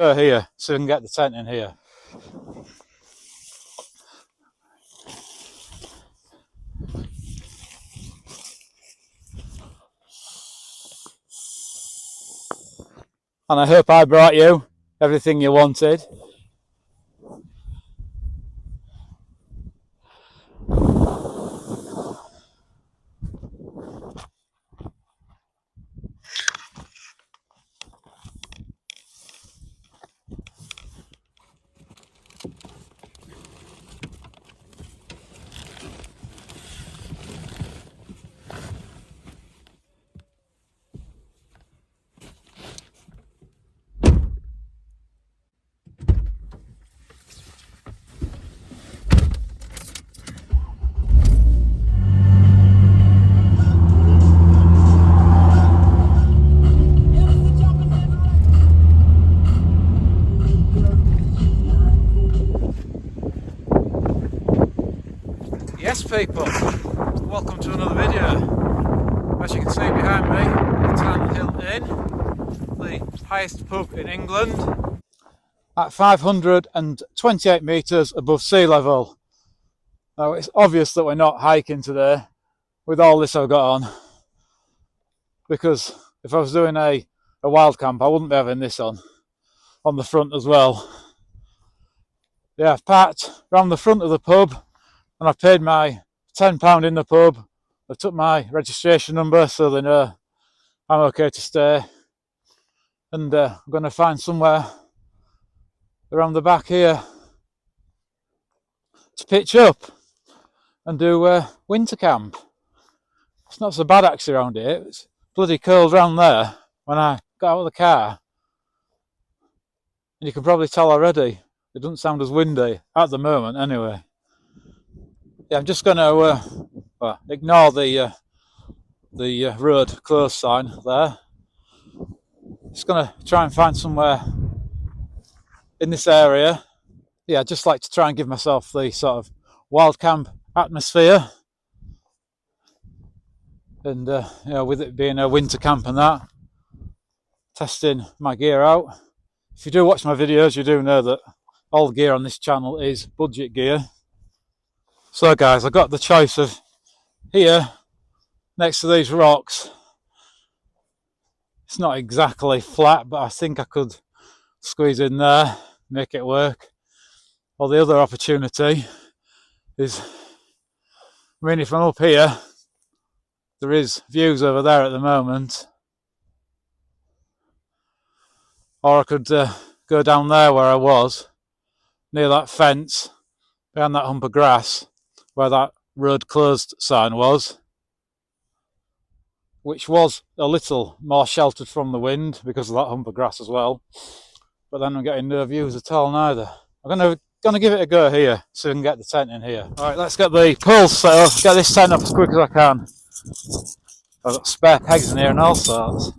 Here, so we can get the tent in here. And I hope I brought you everything you wanted. Yes, people, welcome to another video. As you can see behind me, the Pendle Hill Inn, the highest pub in England, at 528 metres above sea level. Now it's obvious that we're not hiking today with all this I've got on, because if I was doing a wild camp I wouldn't be having this on the front as well. Yeah, I've parked around the front of the pub and I've paid my £10 in the pub. I took my registration number so they know I'm okay to stay. And I'm going to find somewhere around the back here to pitch up and do winter camp. It's not so bad actually around here. It's bloody cold around there when I got out of the car. And you can probably tell already, it doesn't sound as windy at the moment anyway. Yeah, I'm just going to ignore the road closed sign there. Just going to try and find somewhere in this area. Yeah, I'd just like to try and give myself the sort of wild camp atmosphere. And with it being a winter camp and that, testing my gear out. If you do watch my videos, you do know that all the gear on this channel is budget gear. So guys, I got the choice of here, next to these rocks. It's not exactly flat, but I think I could squeeze in there, make it work. Or the other opportunity is, I mean, if I'm up here, there is views over there at the moment. Or I could go down there where I was, near that fence, behind that hump of grass, where that road closed sign was, which was a little more sheltered from the wind because of that hump of grass as well. But then I'm getting no views at all neither. I'm gonna give it a go here, so we can get the tent in here. Alright, let's get the poles set up, get this tent up as quick as I can. I've got spare pegs in here and all sorts.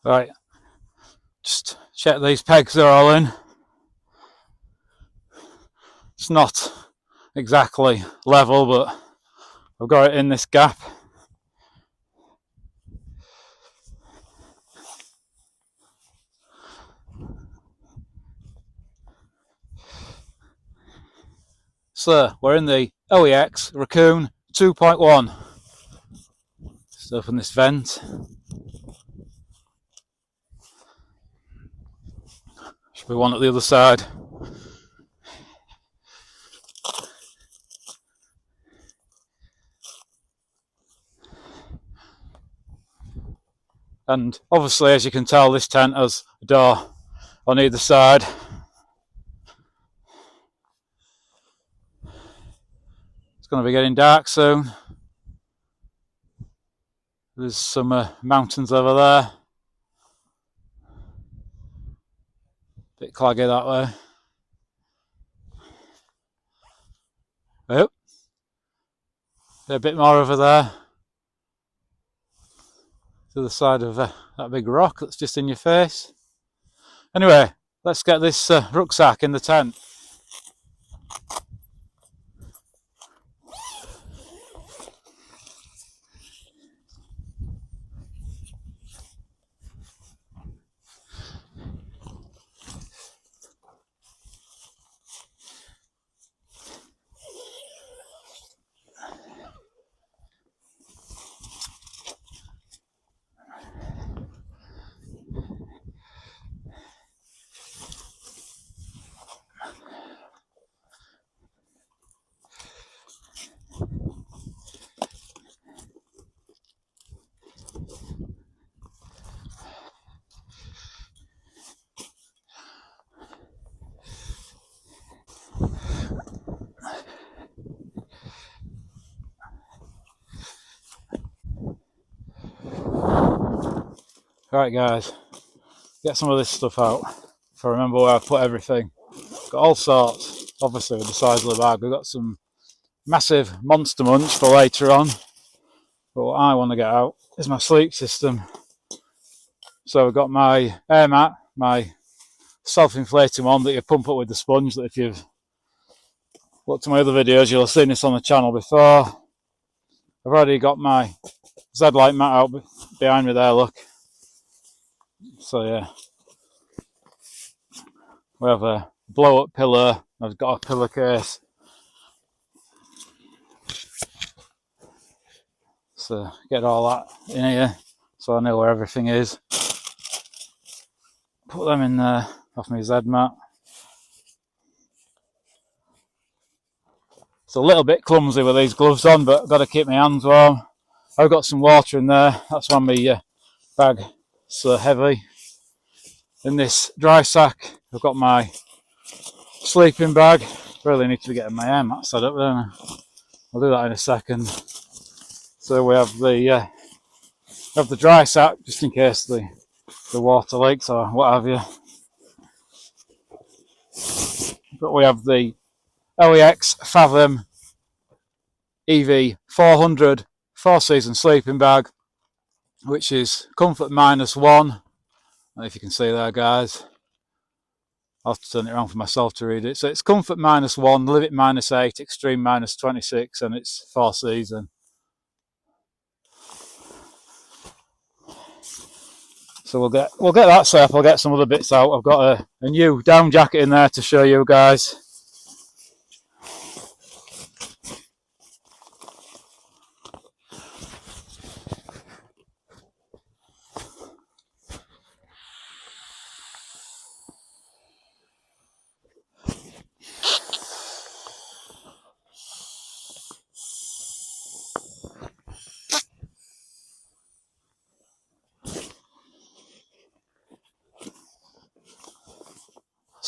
Right, just check these pegs are all in. It's not exactly level, but I've got it in this gap. So we're in the Oex Rakoon 2.1. Let's open this vent. Should be one at the other side. And obviously, as you can tell, this tent has a door on either side. It's going to be getting dark soon. There's some mountains over there. Bit claggy that way. Oh, a bit more over there. To the side of that big rock that's just in your face. Anyway, let's get this rucksack in the tent. Right guys, get some of this stuff out. If I remember where I put everything. Got all sorts, obviously with the size of the bag. We've got some massive monster munch for later on. But what I want to get out is my sleep system. So I've got my air mat, my self-inflating one that you pump up with the sponge, that if you've looked at my other videos, you'll have seen this on the channel before. I've already got my Z-Light mat out behind me there, look. So yeah, we have a blow-up pillow. I've got a pillowcase. So get all that in here, so I know where everything is. Put them in there off my Z-mat. It's a little bit clumsy with these gloves on, but I've got to keep my hands warm. I've got some water in there. That's why my bag's so heavy. In this dry sack, I've got my sleeping bag. Really need to be getting my air mat set up, don't I? I'll do that in a second. So we have the dry sack just in case the water leaks or what have you. But we have the Oex Fathom EV 400 4-season sleeping bag, which is comfort -1. I don't know if you can see there, guys. I'll have to turn it around for myself to read it. So it's comfort -1, limit -8, extreme -26, and it's 4-season. So we'll get that set up. I'll get some other bits out. I've got a new down jacket in there to show you guys.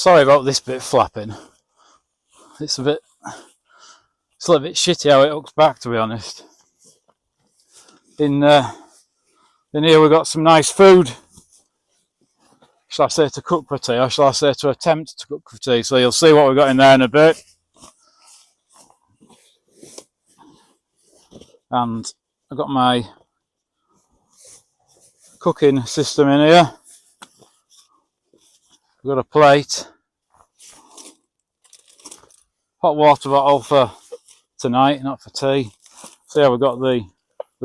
Sorry about this bit flapping. It's a little bit shitty how it hooks back, to be honest. In here we've got some nice food. Shall I say to cook for tea, or shall I say to attempt to cook for tea? So you'll see what we've got in there in a bit. And I've got my cooking system in here. I've got a plate, hot water bottle for tonight, not for tea. So yeah, we've got the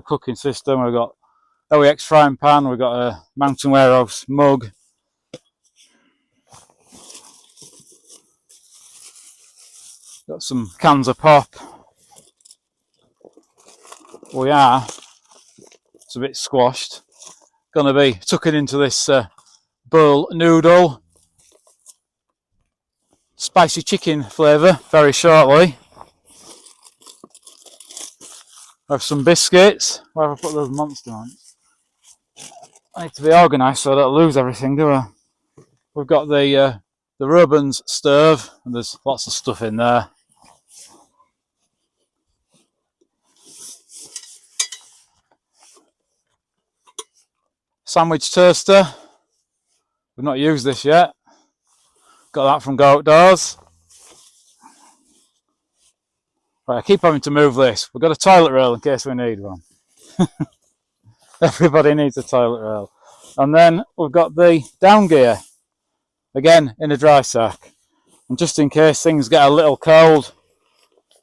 cooking system. We've got Oex frying pan. We've got a Mountain Warehouse mug. Got some cans of pop. We are, it's a bit squashed, going to be tucking into this bowl noodle, spicy chicken flavour very shortly. I have some biscuits. Where have I put those monster ones? I need to be organised so I don't lose everything, do I? We've got the Rubens stove, and there's lots of stuff in there. Sandwich toaster. We've not used this yet. Got that from Go Outdoors. Right, I keep having to move this. We've got a toilet roll in case we need one. Everybody needs a toilet roll. And then we've got the down gear, again in a dry sack. And just in case things get a little cold,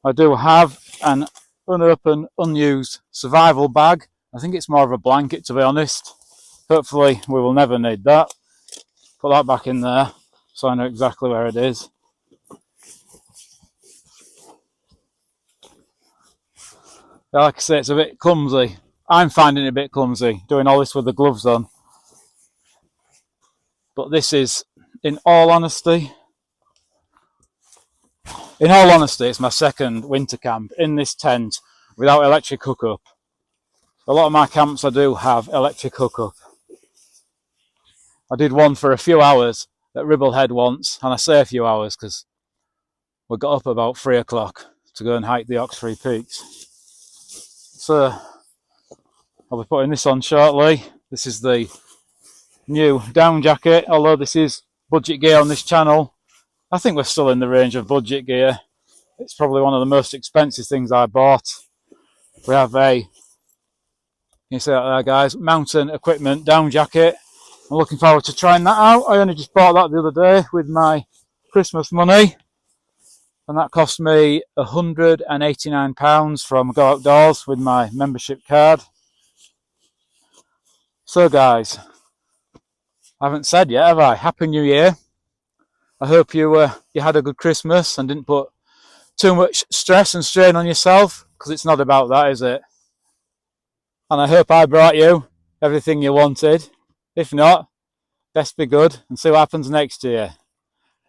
I do have an unopened, unused survival bag. I think it's more of a blanket, to be honest. Hopefully we will never need that. Put that back in there so I know exactly where it is. Yeah, like I say, it's a bit clumsy. I'm finding it a bit clumsy doing all this with the gloves on. But this is, in all honesty, it's my second winter camp in this tent without electric hookup. A lot of my camps I do have electric hookup. I did one for a few hours at Ribblehead once, and I say a few hours because we got up about 3 o'clock to go and hike the Oxford Peaks. So I'll be putting this on shortly. This is the new down jacket, although this is budget gear on this channel. I think we're still in the range of budget gear. It's probably one of the most expensive things I bought. We have a, you see that there guys, mountain equipment down jacket. I'm looking forward to trying that out. I only just bought that the other day with my Christmas money. And that cost me £189 from Go Outdoors with my membership card. So guys, I haven't said yet, have I? Happy New Year. I hope you had a good Christmas and didn't put too much stress and strain on yourself, because it's not about that, is it? And I hope I brought you everything you wanted. If not, best be good and see what happens next year.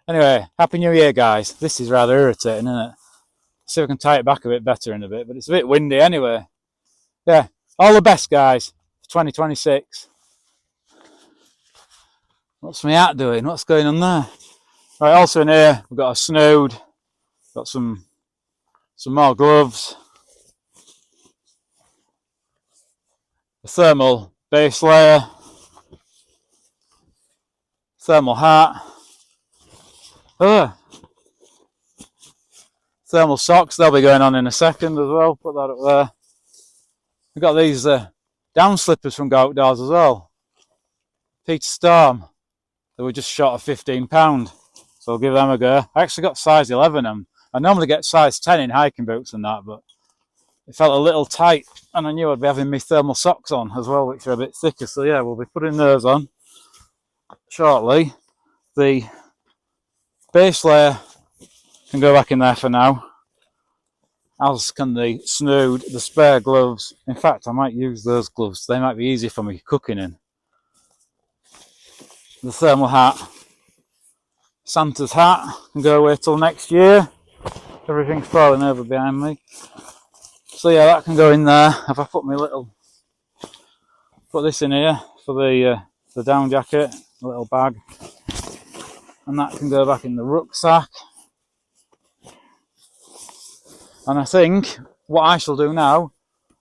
Anyway, Happy New Year, guys. This is rather irritating, isn't it? See if I can tie it back a bit better in a bit, but it's a bit windy anyway. Yeah, all the best, guys, for 2026. What's my hat doing? What's going on there? Right, also in here, we've got a snood, got some more gloves, a thermal base layer, thermal hat, thermal socks, they'll be going on in a second as well, put that up there. We've got these down slippers from Go Outdoors as well. Peter Storm, they were just short of £15, so I'll give them a go. I actually got size 11 them. I normally get size 10 in hiking boots and that, but it felt a little tight, and I knew I'd be having my thermal socks on as well, which are a bit thicker, so yeah, we'll be putting those on shortly. The base layer can go back in there for now, as can the snood, the spare gloves. In fact, I might use those gloves, they might be easy for me cooking in. The thermal hat, Santa's hat, can go away till next year. Everything's falling over behind me. So yeah, that can go in there. Have I put this in here for the down jacket, a little bag. and that can go back in the rucksack. And I think what I shall do now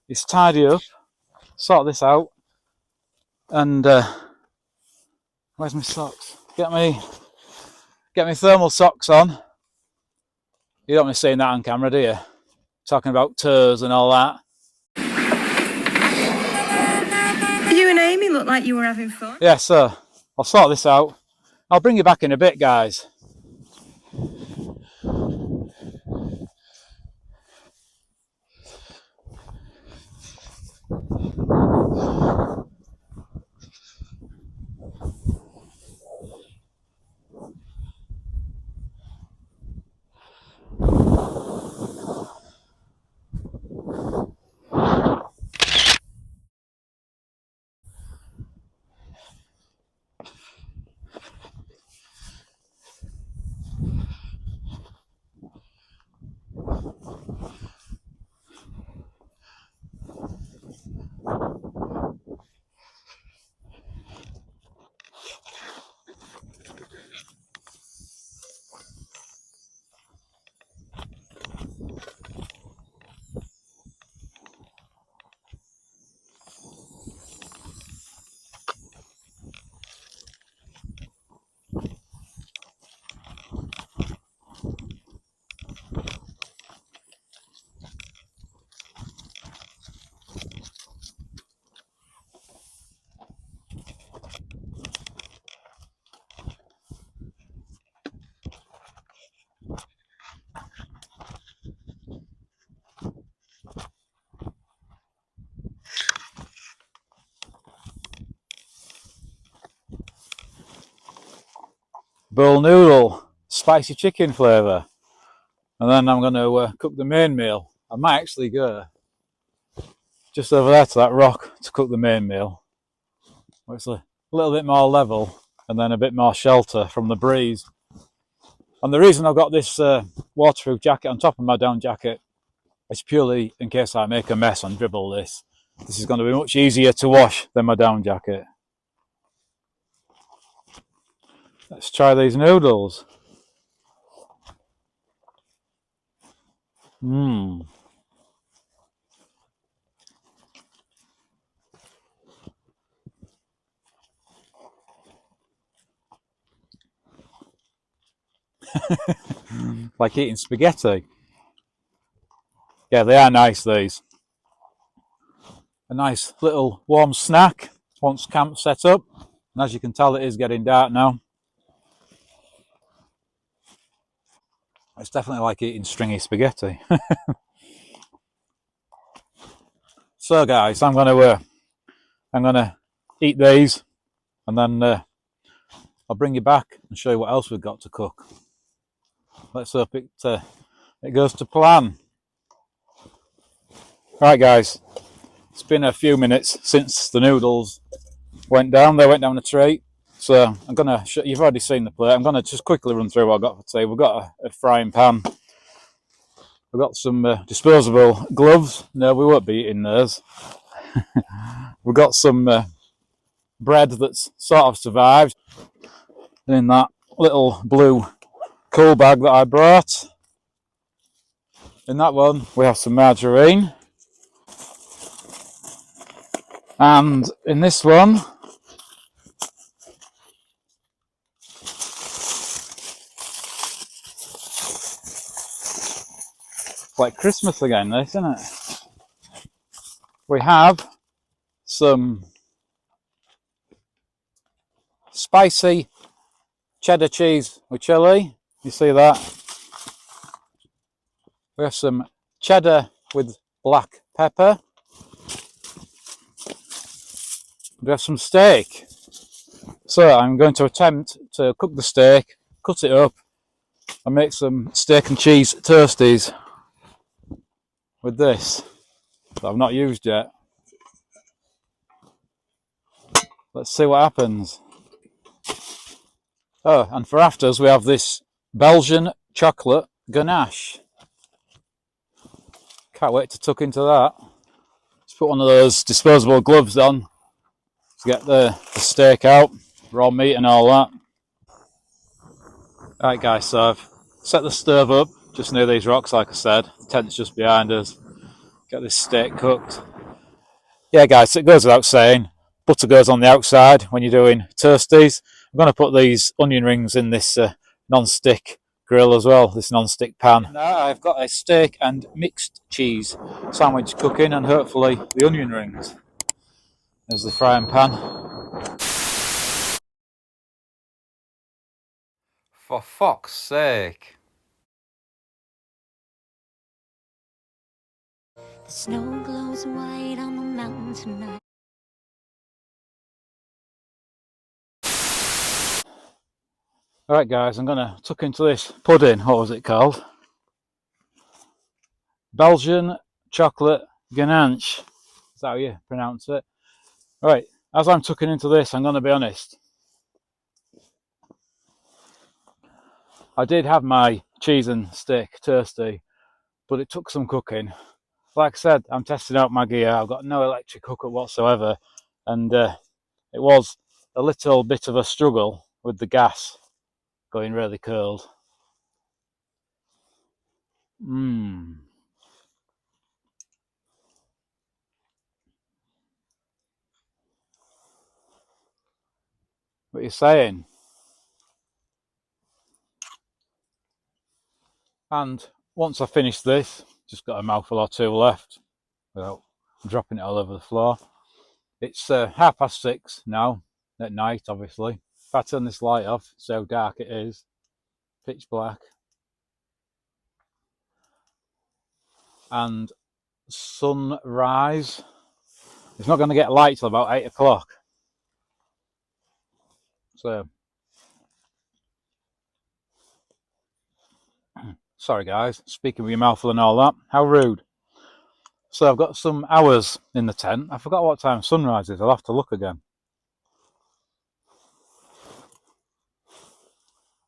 is tidy up, sort this out, and where's my socks? Get me thermal socks on. You don't want me saying that on camera, do you? Talking about toes and all that. You and Amy looked like you were having fun. Yeah, so I'll sort this out. I'll bring you back in a bit, guys. Bowl noodle, spicy chicken flavour. And then I'm going to cook the main meal. I might actually go just over there to that rock to cook the main meal. It's a little bit more level and then a bit more shelter from the breeze. And the reason I've got this waterproof jacket on top of my down jacket is purely in case I make a mess and dribble this. This is going to be much easier to wash than my down jacket. Let's try these noodles. Mmm. Like eating spaghetti. Yeah, they are nice, these. A nice little warm snack once camp's set up. And as you can tell, it is getting dark now. It's definitely like eating stringy spaghetti. So, guys, I'm gonna eat these, and then I'll bring you back and show you what else we've got to cook. Let's hope it goes to plan. Right, guys, it's been a few minutes since the noodles went down. They went down a tray. So I'm gonna. You've already seen the plate. I'm gonna just quickly run through what I've got for today. We've got a frying pan. We've got some disposable gloves. No, we won't be eating those. We've got some bread that's sort of survived in that little blue cool bag that I brought. In that one, we have some margarine. And in this one, it's like Christmas again, this, isn't it? We have some spicy cheddar cheese with chilli. You see that? We have some cheddar with black pepper. We have some steak. So I'm going to attempt to cook the steak, cut it up, and make some steak and cheese toasties with this that I've not used yet. Let's see what happens. Oh, and for afters we have this Belgian chocolate ganache. Can't wait to tuck into that. Let's put one of those disposable gloves on to get the steak out, raw meat and all that. Alright guys, so I've set the stove up just near these rocks like I said. The tent's just behind us. Get this steak cooked. Yeah guys, so it goes without saying, butter goes on the outside when you're doing toasties. I'm going to put these onion rings in this non-stick grill as well, this non-stick pan. Now I've got a steak and mixed cheese sandwich cooking and hopefully the onion rings. There's the frying pan. For fuck's sake. The snow glows white on the mountain tonight. Alright guys, I'm going to tuck into this pudding. What was it called? Belgian chocolate ganache. Is that how you pronounce it? Right, as I'm tucking into this, I'm going to be honest. I did have my cheese and steak toasty, but it took some cooking. Like I said, I'm testing out my gear. I've got no electric hookup whatsoever, and it was a little bit of a struggle with the gas going really cold. What are you saying? And once I finish this, just got a mouthful or two left without dropping it all over the floor. It's 6:30 now at night, obviously. If I turn this light off, it's so dark it is, pitch black. And sunrise. It's not going to get light till about 8 o'clock. So, sorry guys, speaking with your mouthful and all that. How rude. So I've got some hours in the tent. I forgot what time sunrise is. I'll have to look again.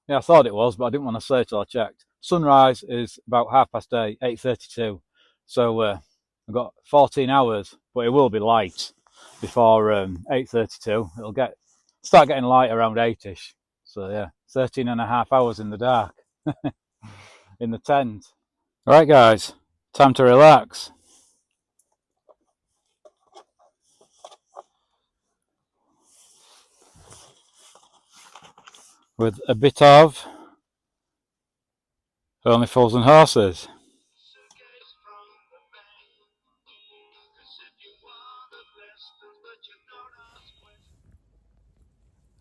Yeah, I thought it was, but I didn't want to say till I checked. Sunrise is about 8:30, 8:32. So I've got 14 hours, but it will be light before 8:32. It'll start getting light around 8ish. So yeah, 13 and a half hours in the dark in the tent. All right, guys, time to relax. With a bit of Only Fools and Horses.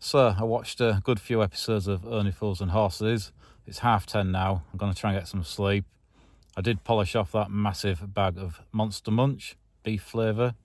So I watched a good few episodes of Only Fools and Horses. It's 10:30 now. I'm going to try and get some sleep. I did polish off that massive bag of Monster Munch beef flavour.